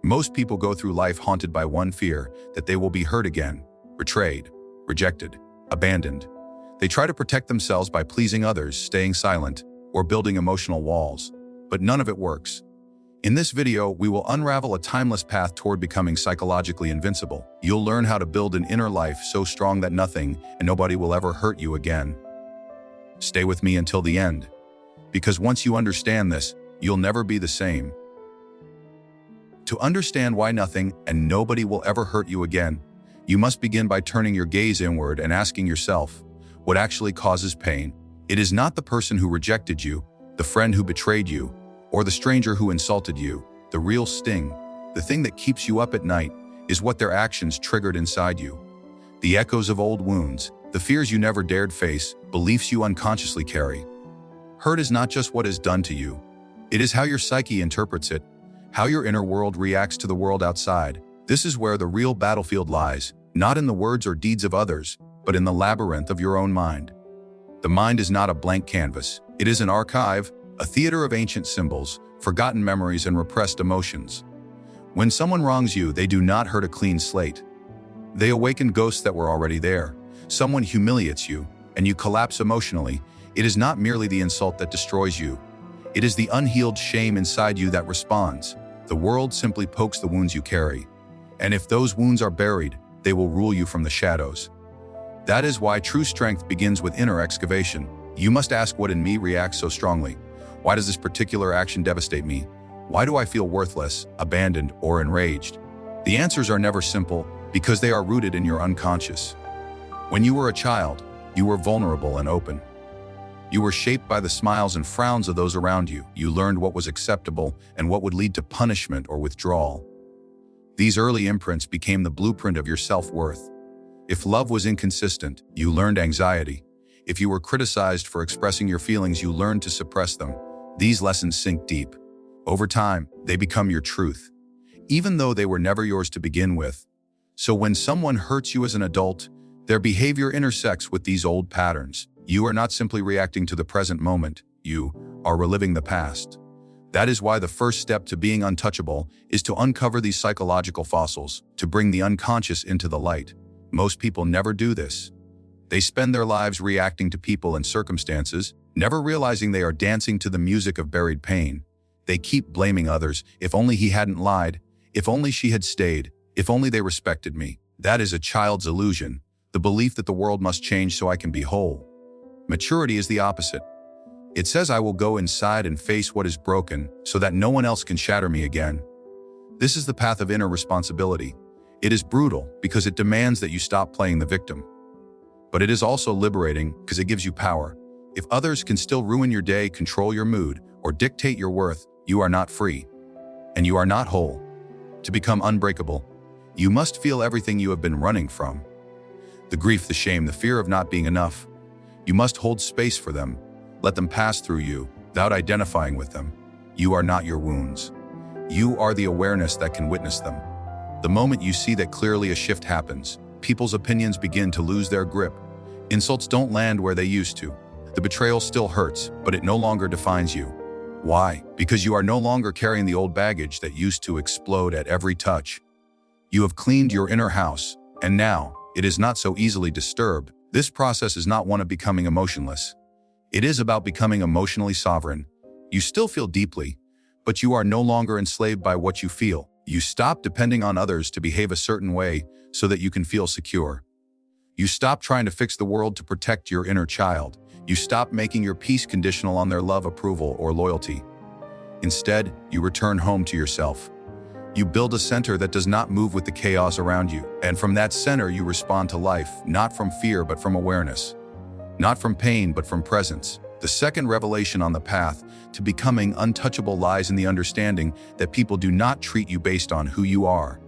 Most people go through life haunted by one fear, that they will be hurt again, betrayed, rejected, abandoned. They try to protect themselves by pleasing others, staying silent, or building emotional walls. But none of it works. In this video, we will unravel a timeless path toward becoming psychologically invincible. You'll learn how to build an inner life so strong that nothing and nobody will ever hurt you again. Stay with me until the end, because once you understand this, you'll never be the same. To understand why nothing and nobody will ever hurt you again, you must begin by turning your gaze inward and asking yourself, what actually causes pain? It is not the person who rejected you, the friend who betrayed you, or the stranger who insulted you. The real sting, the thing that keeps you up at night, is what their actions triggered inside you. The echoes of old wounds, the fears you never dared face, beliefs you unconsciously carry. Hurt is not just what is done to you. It is how your psyche interprets it, how your inner world reacts to the world outside. This is where the real battlefield lies, not in the words or deeds of others, but in the labyrinth of your own mind. The mind is not a blank canvas. It is an archive, a theater of ancient symbols, forgotten memories, and repressed emotions. When someone wrongs you, they do not hurt a clean slate. They awaken ghosts that were already there. Someone humiliates you, and you collapse emotionally. It is not merely the insult that destroys you. It is the unhealed shame inside you that responds. The world simply pokes the wounds you carry. And if those wounds are buried, they will rule you from the shadows. That is why true strength begins with inner excavation. You must ask, what in me reacts so strongly? Why does this particular action devastate me? Why do I feel worthless, abandoned, or enraged? The answers are never simple because they are rooted in your unconscious. When you were a child, you were vulnerable and open. You were shaped by the smiles and frowns of those around you. You learned what was acceptable and what would lead to punishment or withdrawal. These early imprints became the blueprint of your self-worth. If love was inconsistent, you learned anxiety. If you were criticized for expressing your feelings, you learned to suppress them. These lessons sink deep. Over time, they become your truth, even though they were never yours to begin with. So when someone hurts you as an adult, their behavior intersects with these old patterns. You are not simply reacting to the present moment, you are reliving the past. That is why the first step to being untouchable is to uncover these psychological fossils, to bring the unconscious into the light. Most people never do this. They spend their lives reacting to people and circumstances, never realizing they are dancing to the music of buried pain. They keep blaming others. If only he hadn't lied, if only she had stayed, if only they respected me. That is a child's illusion, the belief that the world must change so I can be whole. Maturity is the opposite. It says I will go inside and face what is broken so that no one else can shatter me again. This is the path of inner responsibility. It is brutal because it demands that you stop playing the victim. But it is also liberating because it gives you power. If others can still ruin your day, control your mood, or dictate your worth, you are not free. And you are not whole. To become unbreakable, you must feel everything you have been running from. The grief, the shame, the fear of not being enough. You must hold space for them. Let them pass through you without identifying with them. You are not your wounds. You are the awareness that can witness them. The moment you see that clearly, a shift happens. People's opinions begin to lose their grip. Insults don't land where they used to. The betrayal still hurts, but it no longer defines you. Why? Because you are no longer carrying the old baggage that used to explode at every touch. You have cleaned your inner house, and now it is not so easily disturbed. This process is not one of becoming emotionless. It is about becoming emotionally sovereign. You still feel deeply, but you are no longer enslaved by what you feel. You stop depending on others to behave a certain way so that you can feel secure. You stop trying to fix the world to protect your inner child. You stop making your peace conditional on their love, approval, or loyalty. Instead, you return home to yourself. You build a center that does not move with the chaos around you. And from that center, you respond to life, not from fear, but from awareness. Not from pain, but from presence. The second revelation on the path to becoming untouchable lies in the understanding that people do not treat you based on who you are.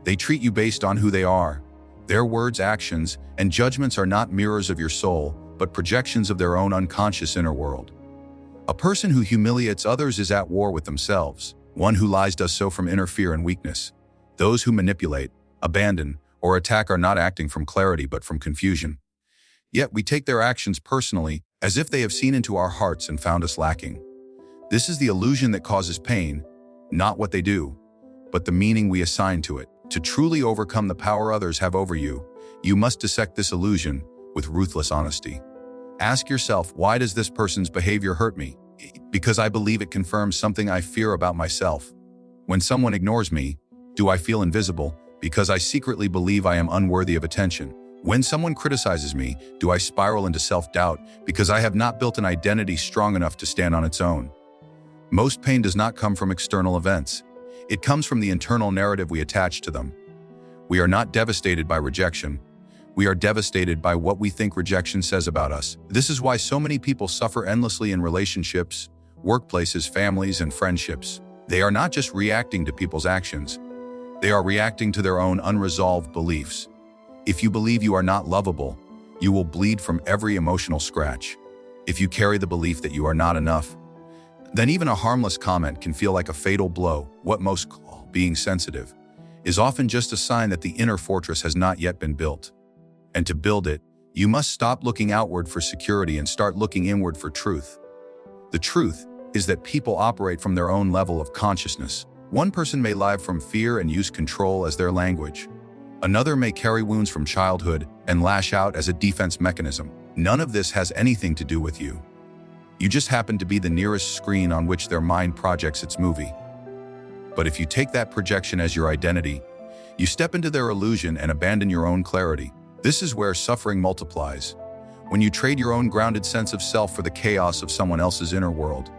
They treat you based on who they are. Their words, actions, and judgments are not mirrors of your soul, but projections of their own unconscious inner world. A person who humiliates others is at war with themselves. One who lies does so from inner fear and weakness. Those who manipulate, abandon, or attack are not acting from clarity but from confusion. Yet we take their actions personally, as if they have seen into our hearts and found us lacking. This is the illusion that causes pain, not what they do, but the meaning we assign to it. To truly overcome the power others have over you, you must dissect this illusion with ruthless honesty. Ask yourself, why does this person's behavior hurt me? Because I believe it confirms something I fear about myself. When someone ignores me, do I feel invisible? Because I secretly believe I am unworthy of attention. When someone criticizes me, do I spiral into self-doubt because I have not built an identity strong enough to stand on its own? Most pain does not come from external events. It comes from the internal narrative we attach to them. We are not devastated by rejection. We are devastated by what we think rejection says about us. This is why so many people suffer endlessly in relationships, workplaces, families, and friendships. They are not just reacting to people's actions. They are reacting to their own unresolved beliefs. If you believe you are not lovable, you will bleed from every emotional scratch. If you carry the belief that you are not enough, then even a harmless comment can feel like a fatal blow. What most call being sensitive is often just a sign that the inner fortress has not yet been built. And to build it, you must stop looking outward for security and start looking inward for truth. The truth is that people operate from their own level of consciousness. One person may live from fear and use control as their language. Another may carry wounds from childhood and lash out as a defense mechanism. None of this has anything to do with you. You just happen to be the nearest screen on which their mind projects its movie. But if you take that projection as your identity, you step into their illusion and abandon your own clarity. This is where suffering multiplies, when you trade your own grounded sense of self for the chaos of someone else's inner world.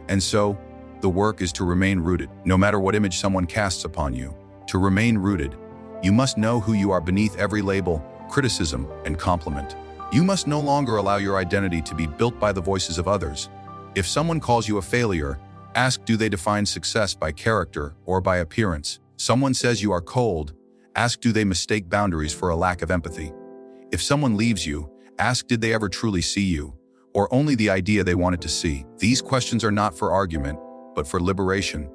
And so, the work is to remain rooted, no matter what image someone casts upon you. To remain rooted, you must know who you are beneath every label, criticism, and compliment. You must no longer allow your identity to be built by the voices of others. If someone calls you a failure, ask, do they define success by character or by appearance? Someone says you are cold, ask, do they mistake boundaries for a lack of empathy? If someone leaves you, ask, did they ever truly see you, or only the idea they wanted to see? These questions are not for argument, but for liberation.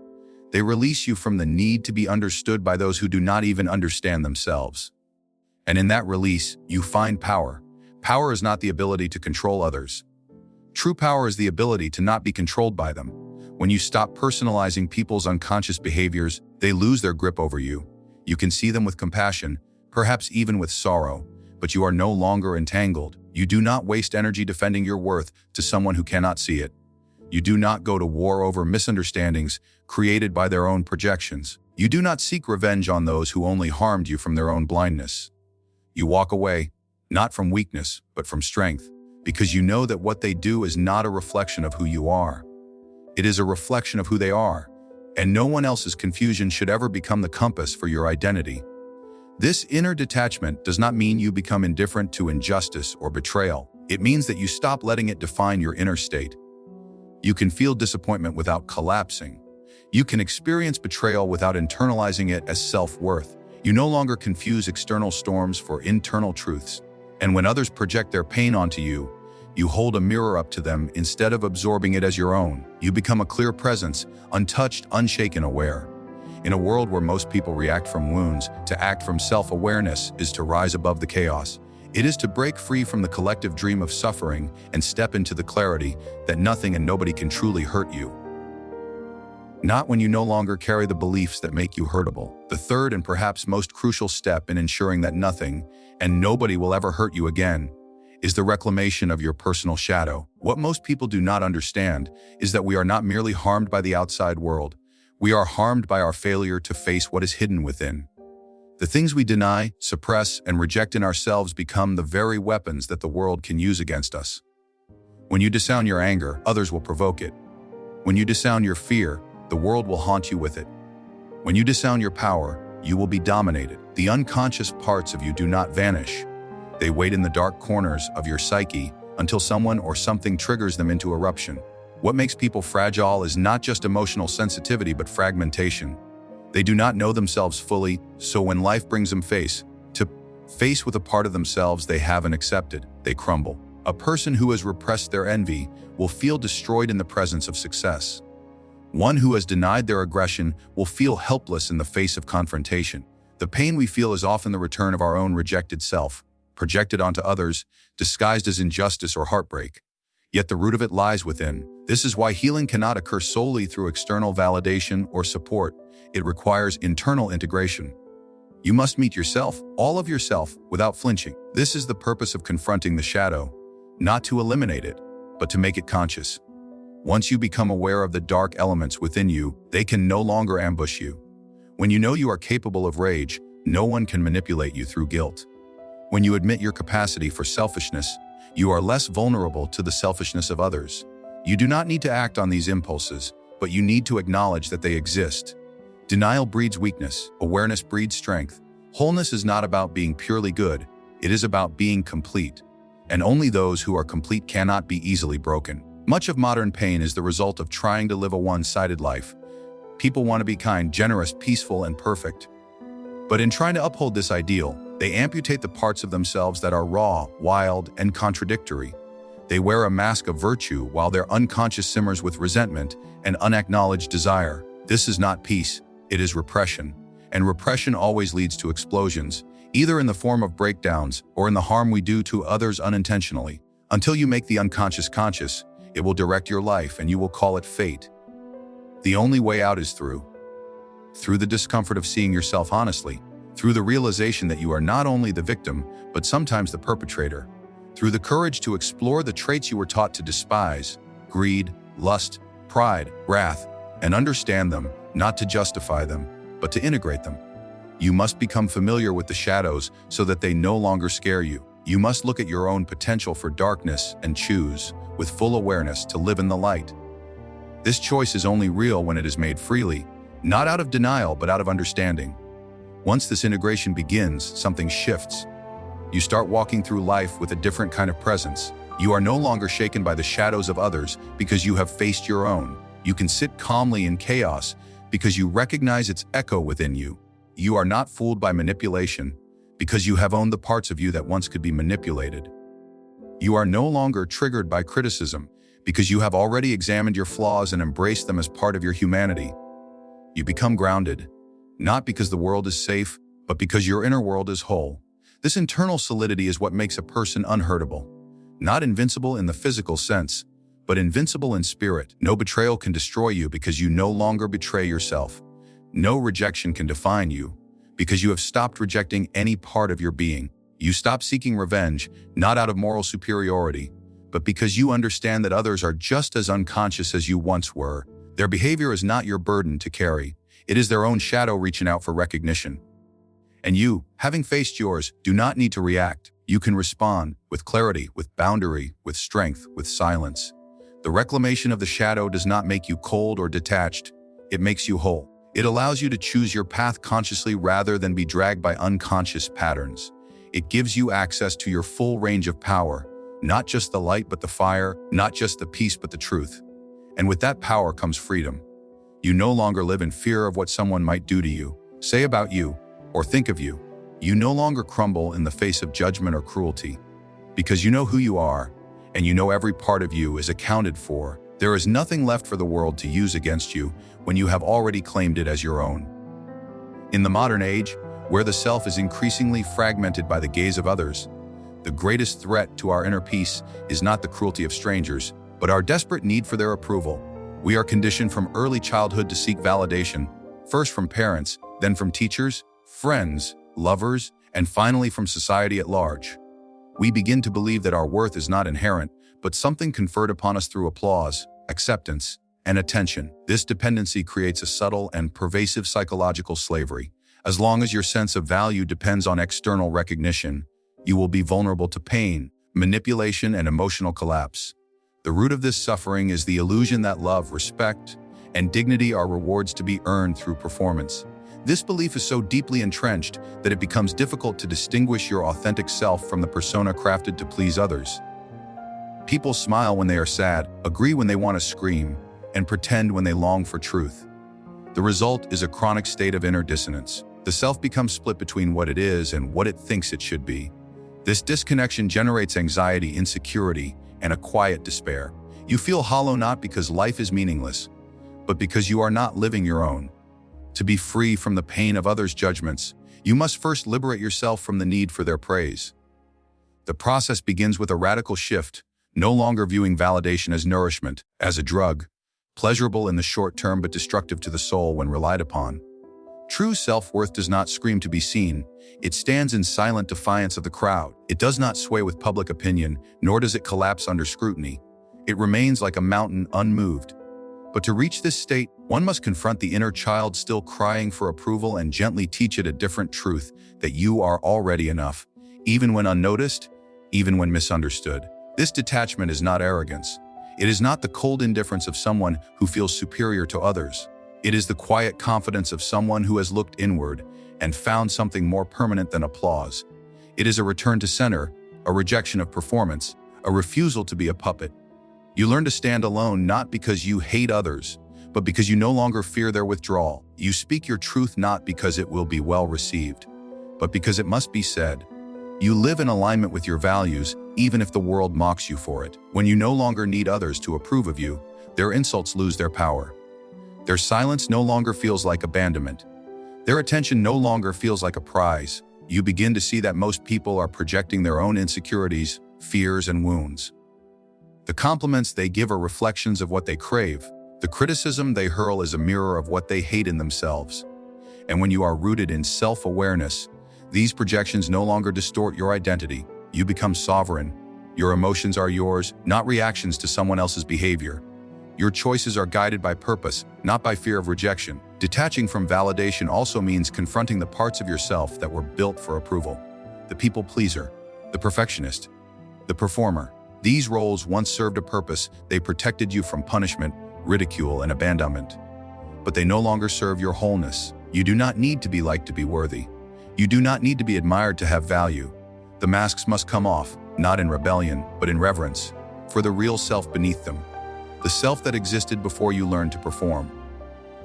They release you from the need to be understood by those who do not even understand themselves. And in that release, you find power. Power is not the ability to control others. True power is the ability to not be controlled by them. When you stop personalizing people's unconscious behaviors, they lose their grip over you. You can see them with compassion, perhaps even with sorrow, but you are no longer entangled. You do not waste energy defending your worth to someone who cannot see it. You do not go to war over misunderstandings created by their own projections. You do not seek revenge on those who only harmed you from their own blindness. You walk away, not from weakness, but from strength, because you know that what they do is not a reflection of who you are. It is a reflection of who they are, and no one else's confusion should ever become the compass for your identity. This inner detachment does not mean you become indifferent to injustice or betrayal. It means that you stop letting it define your inner state. You can feel disappointment without collapsing. You can experience betrayal without internalizing it as self-worth. You no longer confuse external storms for internal truths. And when others project their pain onto you, you hold a mirror up to them instead of absorbing it as your own. You become a clear presence, untouched, unshaken, aware. In a world where most people react from wounds, to act from self-awareness is to rise above the chaos. It is to break free from the collective dream of suffering and step into the clarity that nothing and nobody can truly hurt you. Not when you no longer carry the beliefs that make you hurtable. The third and perhaps most crucial step in ensuring that nothing and nobody will ever hurt you again is the reclamation of your personal shadow. What most people do not understand is that we are not merely harmed by the outside world. We are harmed by our failure to face what is hidden within. The things we deny, suppress, and reject in ourselves become the very weapons that the world can use against us. When you disown your anger, others will provoke it. When you disown your fear, the world will haunt you with it. When you disown your power, you will be dominated. The unconscious parts of you do not vanish. They wait in the dark corners of your psyche until someone or something triggers them into eruption. What makes people fragile is not just emotional sensitivity, but fragmentation. They do not know themselves fully, so when life brings them face to face with a part of themselves they haven't accepted, they crumble. A person who has repressed their envy will feel destroyed in the presence of success. One who has denied their aggression will feel helpless in the face of confrontation. The pain we feel is often the return of our own rejected self, projected onto others, disguised as injustice or heartbreak. Yet the root of it lies within. This is why healing cannot occur solely through external validation or support. It requires internal integration. You must meet yourself, all of yourself, without flinching. This is the purpose of confronting the shadow, not to eliminate it, but to make it conscious. Once you become aware of the dark elements within you, they can no longer ambush you. When you know you are capable of rage, no one can manipulate you through guilt. When you admit your capacity for selfishness, you are less vulnerable to the selfishness of others. You do not need to act on these impulses, but you need to acknowledge that they exist. Denial breeds weakness, awareness breeds strength. Wholeness is not about being purely good, it is about being complete. And only those who are complete cannot be easily broken. Much of modern pain is the result of trying to live a one-sided life. People want to be kind, generous, peaceful, and perfect. But in trying to uphold this ideal, they amputate the parts of themselves that are raw, wild, and contradictory. They wear a mask of virtue while their unconscious simmers with resentment and unacknowledged desire. This is not peace, it is repression. And repression always leads to explosions, either in the form of breakdowns or in the harm we do to others unintentionally. Until you make the unconscious conscious, it will direct your life and you will call it fate. The only way out is through the discomfort of seeing yourself honestly, through the realization that you are not only the victim, but sometimes the perpetrator, through the courage to explore the traits you were taught to despise, greed, lust, pride, wrath, and understand them, not to justify them, but to integrate them. You must become familiar with the shadows so that they no longer scare you. You must look at your own potential for darkness and choose, with full awareness, to live in the light. This choice is only real when it is made freely, not out of denial but out of understanding. Once this integration begins, something shifts. You start walking through life with a different kind of presence. You are no longer shaken by the shadows of others because you have faced your own. You can sit calmly in chaos because you recognize its echo within you. You are not fooled by manipulation because you have owned the parts of you that once could be manipulated. You are no longer triggered by criticism because you have already examined your flaws and embraced them as part of your humanity. You become grounded, not because the world is safe, but because your inner world is whole. This internal solidity is what makes a person unhurtable. Not invincible in the physical sense, but invincible in spirit. No betrayal can destroy you because you no longer betray yourself. No rejection can define you because you have stopped rejecting any part of your being. You stop seeking revenge, not out of moral superiority, but because you understand that others are just as unconscious as you once were. Their behavior is not your burden to carry. It is their own shadow reaching out for recognition. And you, having faced yours, do not need to react. You can respond with clarity, with boundary, with strength, with silence. The reclamation of the shadow does not make you cold or detached. It makes you whole. It allows you to choose your path consciously rather than be dragged by unconscious patterns. It gives you access to your full range of power, not just the light but the fire, not just the peace but the truth. And with that power comes freedom. You no longer live in fear of what someone might do to you, say about you, or think of you. You no longer crumble in the face of judgment or cruelty. Because you know who you are, and you know every part of you is accounted for, there is nothing left for the world to use against you when you have already claimed it as your own. In the modern age, where the self is increasingly fragmented by the gaze of others, the greatest threat to our inner peace is not the cruelty of strangers, but our desperate need for their approval. We are conditioned from early childhood to seek validation, first from parents, then from teachers, friends, lovers, and finally from society at large. We begin to believe that our worth is not inherent, but something conferred upon us through applause, acceptance, and attention. This dependency creates a subtle and pervasive psychological slavery. As long as your sense of value depends on external recognition, you will be vulnerable to pain, manipulation, and emotional collapse. The root of this suffering is the illusion that love, respect, and dignity are rewards to be earned through performance. This belief is so deeply entrenched that it becomes difficult to distinguish your authentic self from the persona crafted to please others. People smile when they are sad, agree when they want to scream, and pretend when they long for truth. The result is a chronic state of inner dissonance. The self becomes split between what it is and what it thinks it should be. This disconnection generates anxiety, insecurity, and a quiet despair. You feel hollow not because life is meaningless, but because you are not living your own. To be free from the pain of others' judgments, you must first liberate yourself from the need for their praise. The process begins with a radical shift, no longer viewing validation as nourishment, as a drug, pleasurable in the short term but destructive to the soul when relied upon. True self-worth does not scream to be seen. It stands in silent defiance of the crowd. It does not sway with public opinion, nor does it collapse under scrutiny. It remains like a mountain unmoved. But to reach this state, one must confront the inner child still crying for approval and gently teach it a different truth, that you are already enough, even when unnoticed, even when misunderstood. This detachment is not arrogance. It is not the cold indifference of someone who feels superior to others. It is the quiet confidence of someone who has looked inward and found something more permanent than applause. It is a return to center, a rejection of performance, a refusal to be a puppet. You learn to stand alone not because you hate others, but because you no longer fear their withdrawal. You speak your truth not because it will be well received, but because it must be said. You live in alignment with your values, even if the world mocks you for it. When you no longer need others to approve of you, their insults lose their power. Their silence no longer feels like abandonment. Their attention no longer feels like a prize. You begin to see that most people are projecting their own insecurities, fears, and wounds. The compliments they give are reflections of what they crave. The criticism they hurl is a mirror of what they hate in themselves. And when you are rooted in self-awareness, these projections no longer distort your identity. You become sovereign. Your emotions are yours, not reactions to someone else's behavior. Your choices are guided by purpose, not by fear of rejection. Detaching from validation also means confronting the parts of yourself that were built for approval. The people pleaser, the perfectionist, the performer. These roles once served a purpose. They protected you from punishment, ridicule, and abandonment. But they no longer serve your wholeness. You do not need to be liked to be worthy. You do not need to be admired to have value. The masks must come off, not in rebellion, but in reverence, for the real self beneath them. The self that existed before you learned to perform.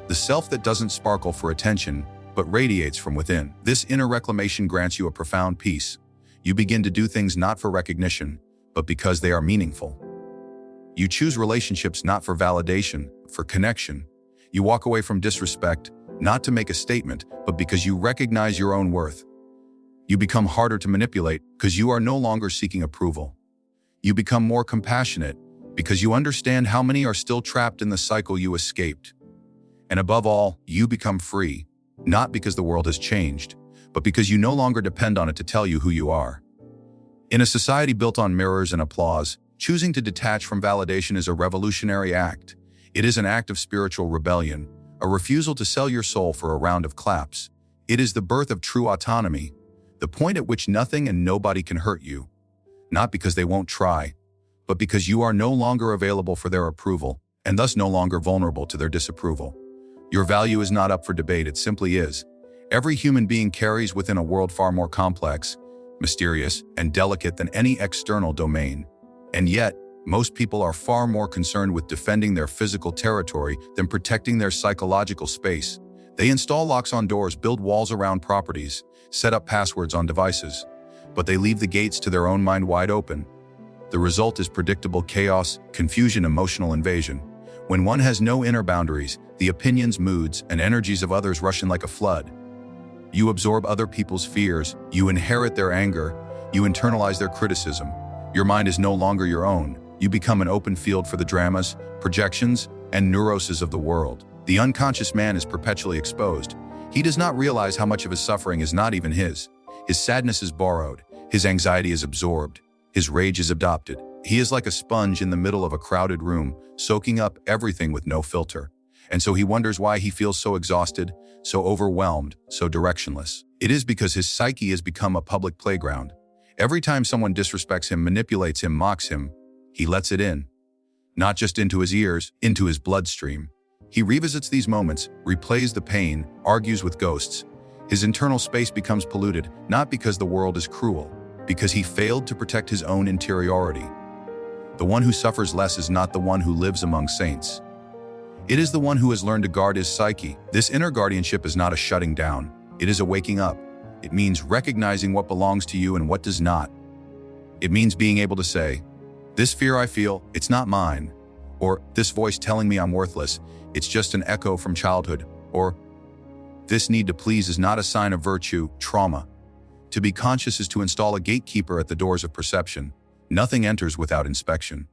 The self that doesn't sparkle for attention, but radiates from within. This inner reclamation grants you a profound peace. You begin to do things not for recognition, but because they are meaningful. You choose relationships not for validation, for connection. You walk away from disrespect, not to make a statement, but because you recognize your own worth. You become harder to manipulate because you are no longer seeking approval. You become more compassionate because you understand how many are still trapped in the cycle you escaped. And above all, you become free, not because the world has changed, but because you no longer depend on it to tell you who you are. In a society built on mirrors and applause, choosing to detach from validation is a revolutionary act. It is an act of spiritual rebellion, a refusal to sell your soul for a round of claps. It is the birth of true autonomy, the point at which nothing and nobody can hurt you, not because they won't try, but because you are no longer available for their approval, and thus no longer vulnerable to their disapproval. Your value is not up for debate, it simply is. Every human being carries within a world far more complex, mysterious, and delicate than any external domain. And yet, most people are far more concerned with defending their physical territory than protecting their psychological space. They install locks on doors, build walls around properties, set up passwords on devices, but they leave the gates to their own mind wide open. The result is predictable chaos, confusion, emotional invasion. When one has no inner boundaries, the opinions, moods, and energies of others rush in like a flood. You absorb other people's fears, you inherit their anger, you internalize their criticism. Your mind is no longer your own. You become an open field for the dramas, projections, and neuroses of the world. The unconscious man is perpetually exposed. He does not realize how much of his suffering is not even his. His sadness is borrowed, his anxiety is absorbed, his rage is adopted. He is like a sponge in the middle of a crowded room, soaking up everything with no filter. And so he wonders why he feels so exhausted, so overwhelmed, so directionless. It is because his psyche has become a public playground. Every time someone disrespects him, manipulates him, mocks him, he lets it in. Not just into his ears, into his bloodstream. He revisits these moments, replays the pain, argues with ghosts. His internal space becomes polluted, not because the world is cruel, because he failed to protect his own interiority. The one who suffers less is not the one who lives among saints. It is the one who has learned to guard his psyche. This inner guardianship is not a shutting down. It is a waking up. It means recognizing what belongs to you and what does not. It means being able to say, "This fear I feel, it's not mine." Or, "This voice telling me I'm worthless, it's just an echo from childhood." Or, "This need to please is not a sign of virtue, trauma." To be conscious is to install a gatekeeper at the doors of perception. Nothing enters without inspection.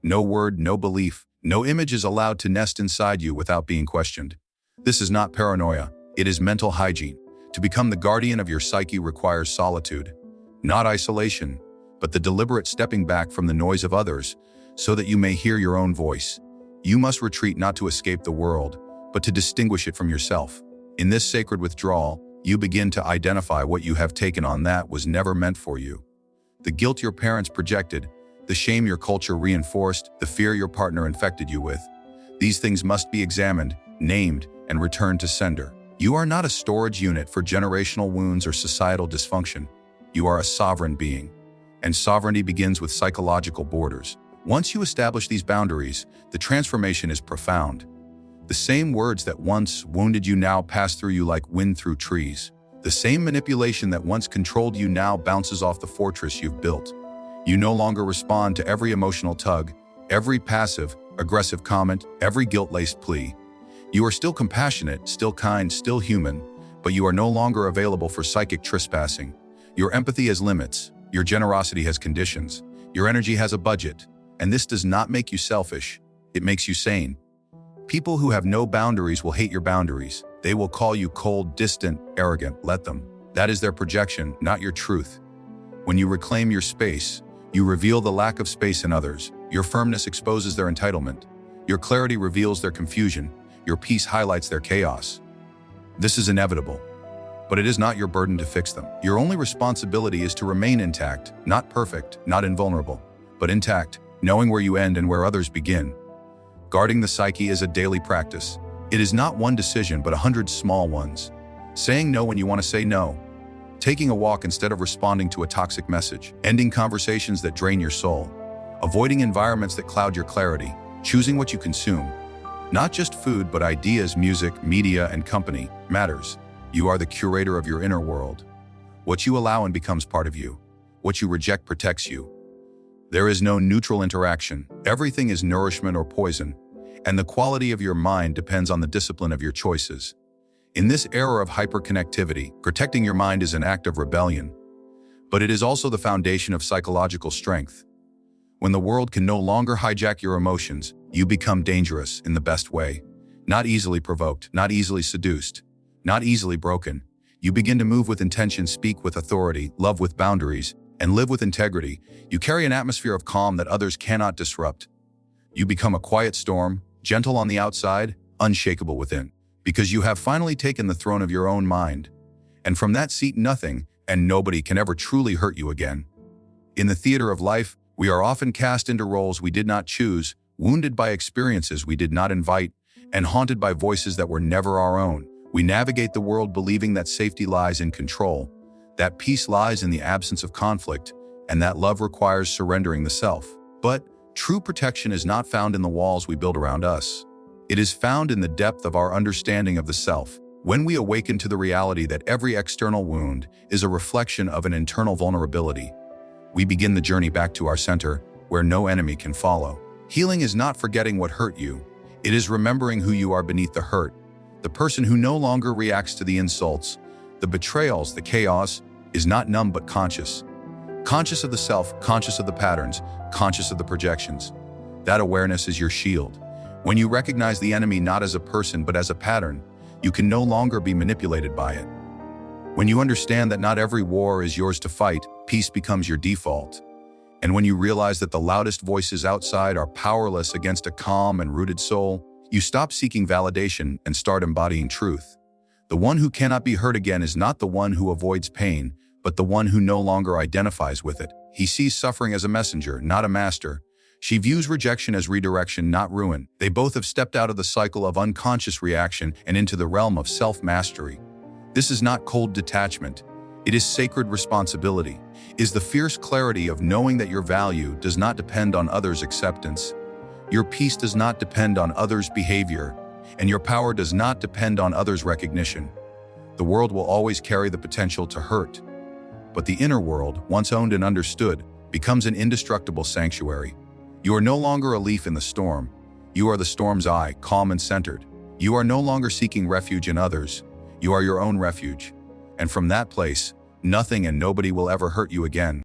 No word, no belief, no image is allowed to nest inside you without being questioned. This is not paranoia, it is mental hygiene. To become the guardian of your psyche requires solitude, not isolation, but the deliberate stepping back from the noise of others so that you may hear your own voice. You must retreat not to escape the world, but to distinguish it from yourself. In this sacred withdrawal, you begin to identify what you have taken on that was never meant for you. The guilt your parents projected, the shame your culture reinforced, the fear your partner infected you with. These things must be examined, named, and returned to sender. You are not a storage unit for generational wounds or societal dysfunction. You are a sovereign being. And sovereignty begins with psychological borders. Once you establish these boundaries, the transformation is profound. The same words that once wounded you now pass through you like wind through trees. The same manipulation that once controlled you now bounces off the fortress you've built. You no longer respond to every emotional tug, every passive, aggressive comment, every guilt-laced plea. You are still compassionate, still kind, still human, but you are no longer available for psychic trespassing. Your empathy has limits, your generosity has conditions, your energy has a budget, and this does not make you selfish, it makes you sane. People who have no boundaries will hate your boundaries. They will call you cold, distant, arrogant. Let them. That is their projection, not your truth. When you reclaim your space, you reveal the lack of space in others. Your firmness exposes their entitlement. Your clarity reveals their confusion. Your peace highlights their chaos. This is inevitable, but it is not your burden to fix them. Your only responsibility is to remain intact, not perfect, not invulnerable, but intact, knowing where you end and where others begin. Guarding the psyche is a daily practice. It is not one decision, but 100 small ones. Saying no when you want to say no. Taking a walk instead of responding to a toxic message. Ending conversations that drain your soul. Avoiding environments that cloud your clarity. Choosing what you consume. Not just food, but ideas, music, media, and company matters. You are the curator of your inner world. What you allow in becomes part of you. What you reject protects you. There is no neutral interaction. Everything is nourishment or poison, and the quality of your mind depends on the discipline of your choices. In this era of hyperconnectivity, protecting your mind is an act of rebellion, but it is also the foundation of psychological strength. When the world can no longer hijack your emotions, you become dangerous in the best way. Not easily provoked, not easily seduced, not easily broken. You begin to move with intention, speak with authority, love with boundaries, and live with integrity. You carry an atmosphere of calm that others cannot disrupt. You become a quiet storm, gentle on the outside, unshakable within, because you have finally taken the throne of your own mind. And from that seat, nothing and nobody can ever truly hurt you again. In the theater of life, we are often cast into roles we did not choose, wounded by experiences we did not invite, and haunted by voices that were never our own. We navigate the world believing that safety lies in control, that peace lies in the absence of conflict, and that love requires surrendering the self. But true protection is not found in the walls we build around us. It is found in the depth of our understanding of the self. When we awaken to the reality that every external wound is a reflection of an internal vulnerability, we begin the journey back to our center, where no enemy can follow. Healing is not forgetting what hurt you. It is remembering who you are beneath the hurt, the person who no longer reacts to the insults, the betrayals, the chaos, is not numb but conscious. Conscious of the self, conscious of the patterns, conscious of the projections. That awareness is your shield. When you recognize the enemy not as a person but as a pattern, you can no longer be manipulated by it. When you understand that not every war is yours to fight, peace becomes your default. And when you realize that the loudest voices outside are powerless against a calm and rooted soul, you stop seeking validation and start embodying truth. The one who cannot be hurt again is not the one who avoids pain, but the one who no longer identifies with it. He sees suffering as a messenger, not a master. She views rejection as redirection, not ruin. They both have stepped out of the cycle of unconscious reaction and into the realm of self-mastery. This is not cold detachment. It is sacred responsibility. It is the fierce clarity of knowing that your value does not depend on others' acceptance. Your peace does not depend on others' behavior, and your power does not depend on others' recognition. The world will always carry the potential to hurt, but the inner world, once owned and understood, becomes an indestructible sanctuary. You are no longer a leaf in the storm. You are the storm's eye, calm and centered. You are no longer seeking refuge in others. You are your own refuge. And from that place, nothing and nobody will ever hurt you again.